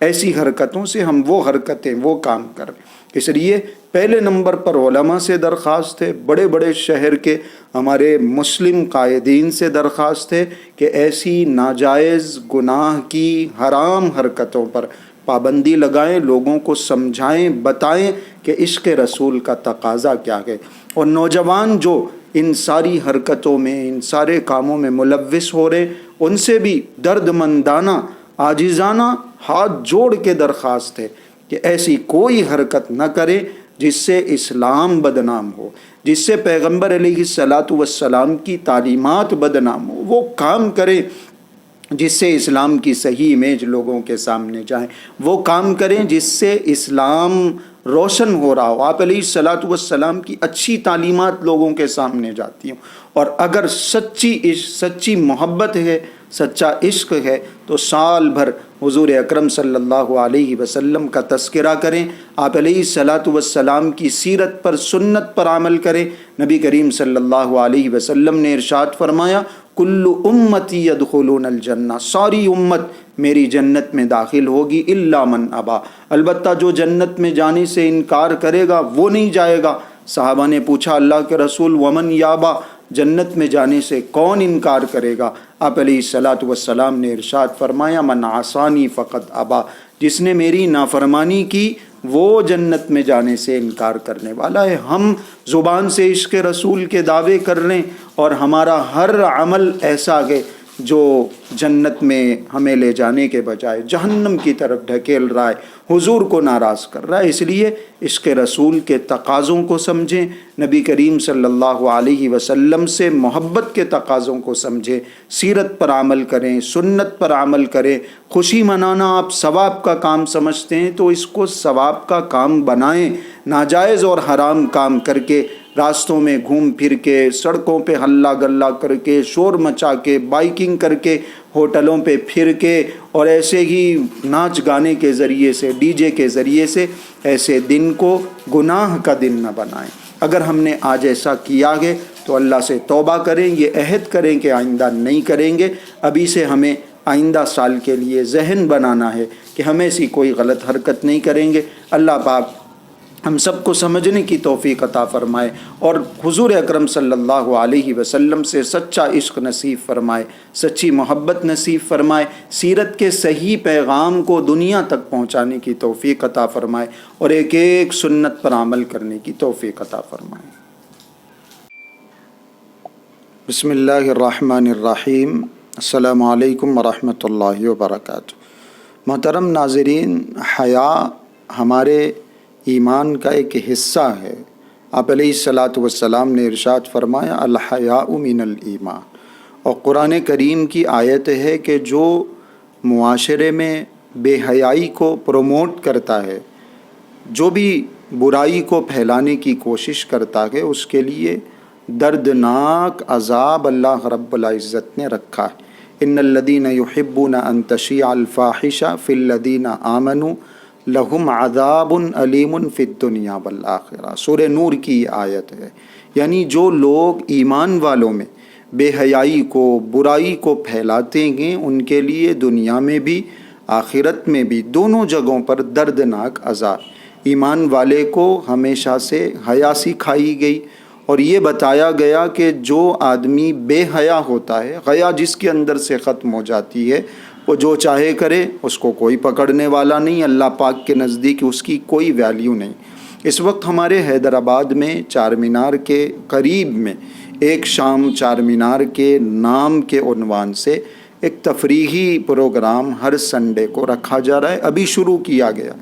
ایسی حرکتوں سے ہم وہ حرکتیں وہ کام کریں۔ اس لیے پہلے نمبر پر علماء سے درخواست ہے، بڑے بڑے شہر کے ہمارے مسلم قائدین سے درخواست ہے کہ ایسی ناجائز گناہ کی حرام حرکتوں پر پابندی لگائیں، لوگوں کو سمجھائیں، بتائیں کہ عشق رسول کا تقاضا کیا ہے۔ اور نوجوان جو ان ساری حرکتوں میں، ان سارے کاموں میں ملوث ہو رہے، ان سے بھی درد مندانہ عاجزانہ ہاتھ جوڑ کے درخواست ہے کہ ایسی کوئی حرکت نہ کرے جس سے اسلام بدنام ہو، جس سے پیغمبر علیہ الصلاۃ والسلام کی تعلیمات بدنام ہو۔ وہ کام کرے جس سے اسلام کی صحیح امیج لوگوں کے سامنے جائیں، وہ کام کریں جس سے اسلام روشن ہو رہا ہو، آپ علیہ الصلاۃ والسلام کی اچھی تعلیمات لوگوں کے سامنے جاتی ہوں۔ اور اگر سچی محبت ہے، سچا عشق ہے، تو سال بھر حضور اکرم صلی اللہ علیہ وسلم کا تذکرہ کریں، آپ علیہ الصلاۃ والسلام کی سیرت پر، سنت پر عمل کریں۔ نبی کریم صلی اللہ علیہ وسلم نے ارشاد فرمایا، کل امتی یدخلون الجنہ، ساری امت میری جنت میں داخل ہوگی، الا من ابا، البتہ جو جنت میں جانے سے انکار کرے گا وہ نہیں جائے گا۔ صحابہ نے پوچھا اللہ کے رسول ومن یابا، جنت میں جانے سے کون انکار کرے گا؟ آپ علیہ الصلاۃ والسلام نے ارشاد فرمایا، من عصانی فقط ابا، جس نے میری نافرمانی کی وہ جنت میں جانے سے انکار کرنے والا ہے۔ ہم زبان سے عشق رسول کے دعوے کر لیں اور ہمارا ہر عمل ایسا ہے جو جنت میں ہمیں لے جانے کے بجائے جہنم کی طرف ڈھکیل رہا ہے، حضور کو ناراض کر رہا ہے۔ اس لیے عشق رسول کے تقاضوں کو سمجھیں، نبی کریم صلی اللہ علیہ وسلم سے محبت کے تقاضوں کو سمجھیں، سیرت پر عمل کریں، سنت پر عمل کریں۔ خوشی منانا آپ ثواب کا کام سمجھتے ہیں تو اس کو ثواب کا کام بنائیں، ناجائز اور حرام کام کر کے، راستوں میں گھوم پھر کے، سڑکوں پہ ہلا گلا کر کے، شور مچا کے، بائکنگ کر کے، ہوٹلوں پہ پھر کے، اور ایسے ہی ناچ گانے کے ذریعے سے، ڈی جے کے ذریعے سے ایسے دن کو گناہ کا دن نہ بنائیں۔ اگر ہم نے آج ایسا کیا ہے تو اللہ سے توبہ کریں، یہ عہد کریں کہ آئندہ نہیں کریں گے۔ ابھی سے ہمیں آئندہ سال کے لیے ذہن بنانا ہے کہ ہم ایسی کوئی غلط حرکت نہیں کریں گے۔ اللہ پاک ہم سب کو سمجھنے کی توفیق عطا فرمائے اور حضور اکرم صلی اللہ علیہ وسلم سے سچا عشق نصیب فرمائے، سچی محبت نصیب فرمائے، سیرت کے صحیح پیغام کو دنیا تک پہنچانے کی توفیق عطا فرمائے اور ایک ایک سنت پر عمل کرنے کی توفیق عطا فرمائے۔ بسم اللہ الرحمن الرحیم، السلام علیکم ورحمۃ اللہ وبرکاتہ۔ محترم ناظرین، حیا ہمارے ایمان کا ایک حصہ ہے۔ آپ علیہ الصلاۃ والسلام نے ارشاد فرمایا، الحیاء من الایمان، اور قرآن کریم کی آیت ہے کہ جو معاشرے میں بے حیائی کو پروموٹ کرتا ہے، جو بھی برائی کو پھیلانے کی کوشش کرتا ہے، اس کے لیے دردناک عذاب اللہ رب العزت نے رکھا ہے۔ ان الذین یحبون ان تشیع الفاحشہ فی الذین آمنوا لہم عذاب علیم فی الدنیا والآخرہ۔ سورہ نور کی یہ آیت ہے، یعنی جو لوگ ایمان والوں میں بے حیائی کو، برائی کو پھیلاتے ہیں، ان کے لیے دنیا میں بھی آخرت میں بھی دونوں جگہوں پر دردناک عذاب۔ ایمان والے کو ہمیشہ سے حیا سکھائی گئی اور یہ بتایا گیا کہ جو آدمی بے حیا ہوتا ہے، حیا جس کے اندر سے ختم ہو جاتی ہے، وہ جو چاہے کرے، اس کو کوئی پکڑنے والا نہیں، اللہ پاک کے نزدیک اس کی کوئی ویلیو نہیں۔ اس وقت ہمارے حیدرآباد میں چار مینار کے قریب میں ایک شام چار مینار کے نام کے عنوان سے ایک تفریحی پروگرام ہر سنڈے کو رکھا جا رہا ہے۔ ابھی شروع کیا گیا،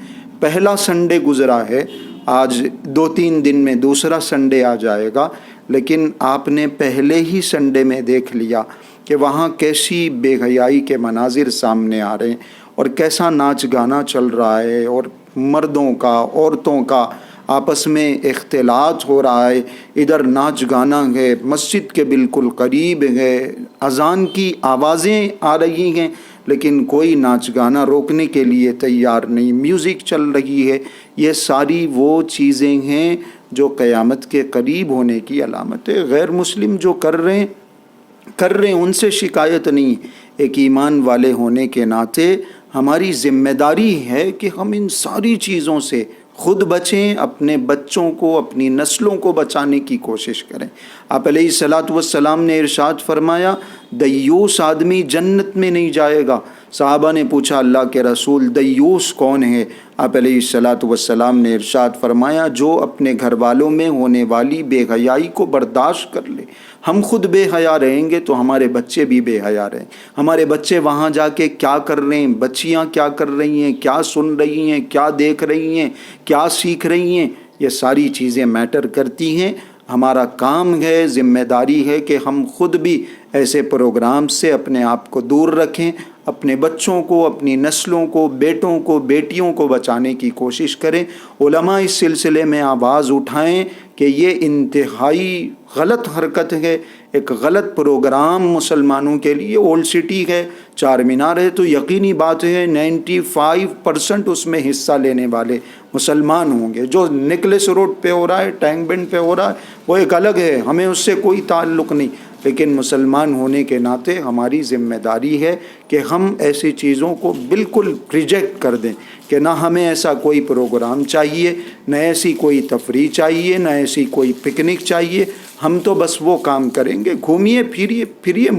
پہلا سنڈے گزرا ہے، آج 2-3 دن میں دوسرا سنڈے آ جائے گا، لیکن آپ نے پہلے ہی سنڈے میں دیکھ لیا کہ وہاں کیسی بے حیائی کے مناظر سامنے آ رہے ہیں اور کیسا ناچ گانا چل رہا ہے، اور مردوں کا، عورتوں کا آپس میں اختلاط ہو رہا ہے۔ ادھر ناچ گانا ہے، مسجد کے بالکل قریب ہے، اذان کی آوازیں آ رہی ہیں، لیکن کوئی ناچ گانا روکنے کے لیے تیار نہیں، میوزک چل رہی ہے۔ یہ ساری وہ چیزیں ہیں جو قیامت کے قریب ہونے کی علامت ہے۔ غیر مسلم جو کر رہے ہیں ان سے شکایت نہیں، ایک ایمان والے ہونے کے ناطے ہماری ذمہ داری ہے کہ ہم ان ساری چیزوں سے خود بچیں، اپنے بچوں کو، اپنی نسلوں کو بچانے کی کوشش کریں۔ آپ علیہ الصلاۃ والسلام نے ارشاد فرمایا دیوس آدمی جنت میں نہیں جائے گا۔ صحابہ نے پوچھا اللہ کے رسول دیوس کون ہے؟ آپ علیہ الصلاۃ والسلام نے ارشاد فرمایا جو اپنے گھر والوں میں ہونے والی بے حیائی کو برداشت کر لے۔ ہم خود بے حیا رہیں گے تو ہمارے بچے بھی بے حیا رہیں۔ ہمارے بچے وہاں جا کے کیا کر رہے ہیں، بچیاں کیا کر رہی ہیں، کیا سن رہی ہیں، کیا دیکھ رہی ہیں، کیا سیکھ رہی ہیں، یہ ساری چیزیں میٹر کرتی ہیں۔ ہمارا کام ہے، ذمہ داری ہے کہ ہم خود بھی ایسے پروگرام سے اپنے آپ کو دور رکھیں، اپنے بچوں کو، اپنی نسلوں کو، بیٹوں کو، بیٹیوں کو بچانے کی کوشش کریں۔ علماء اس سلسلے میں آواز اٹھائیں کہ یہ انتہائی غلط حرکت ہے، ایک غلط پروگرام مسلمانوں کے لیے۔ اولڈ سٹی ہے، چار مینار ہے، تو یقینی بات ہے 95% اس میں حصہ لینے والے مسلمان ہوں گے۔ جو نکلس روڈ پہ ہو رہا ہے، ٹینک بینڈ پہ ہو رہا ہے، وہ ایک الگ ہے، ہمیں اس سے کوئی تعلق نہیں، لیکن مسلمان ہونے کے ناطے ہماری ذمہ داری ہے کہ ہم ایسی چیزوں کو بالکل ریجیکٹ کر دیں کہ نہ ہمیں ایسا کوئی پروگرام چاہیے، نہ ایسی کوئی تفریح چاہیے، نہ ایسی کوئی پکنک چاہیے۔ ہم تو بس وہ کام کریں گے، گھومیے پھریے،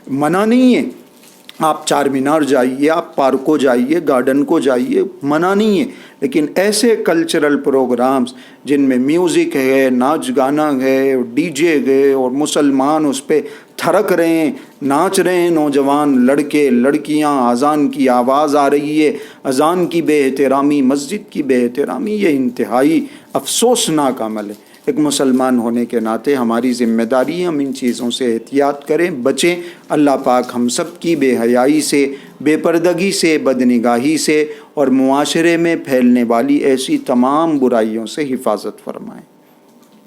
منع نہیں ہے، آپ چار مینار جائیے، آپ پارکوں جائیے، گارڈن کو جائیے، منع نہیں ہے، لیکن ایسے کلچرل پروگرامز جن میں میوزک ہے، ناچ گانا ہے، ڈی جے ہے، اور مسلمان اس پہ تھرک رہے ہیں، ناچ رہے ہیں، نوجوان لڑکے لڑکیاں، اذان کی آواز آ رہی ہے، اذان کی بے احترامی، مسجد کی بے احترامی، یہ انتہائی افسوسناک عمل ہے۔ ایک مسلمان ہونے کے ناطے ہماری ذمہ داری ہے ہم ان چیزوں سے احتیاط کریں، بچیں۔ اللہ پاک ہم سب کی بے حیائی سے، بے پردگی سے، بدنگاہی سے اور معاشرے میں پھیلنے والی ایسی تمام برائیوں سے حفاظت فرمائیں۔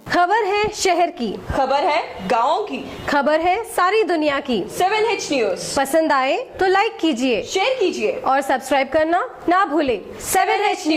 خبر ہے شہر کی، خبر ہے گاؤں کی، خبر ہے ساری دنیا کی۔ 7H نیوز پسند آئے تو لائک کیجئے، شیئر کیجئے اور سبسکرائب کرنا نہ بھولیں۔ 7H news.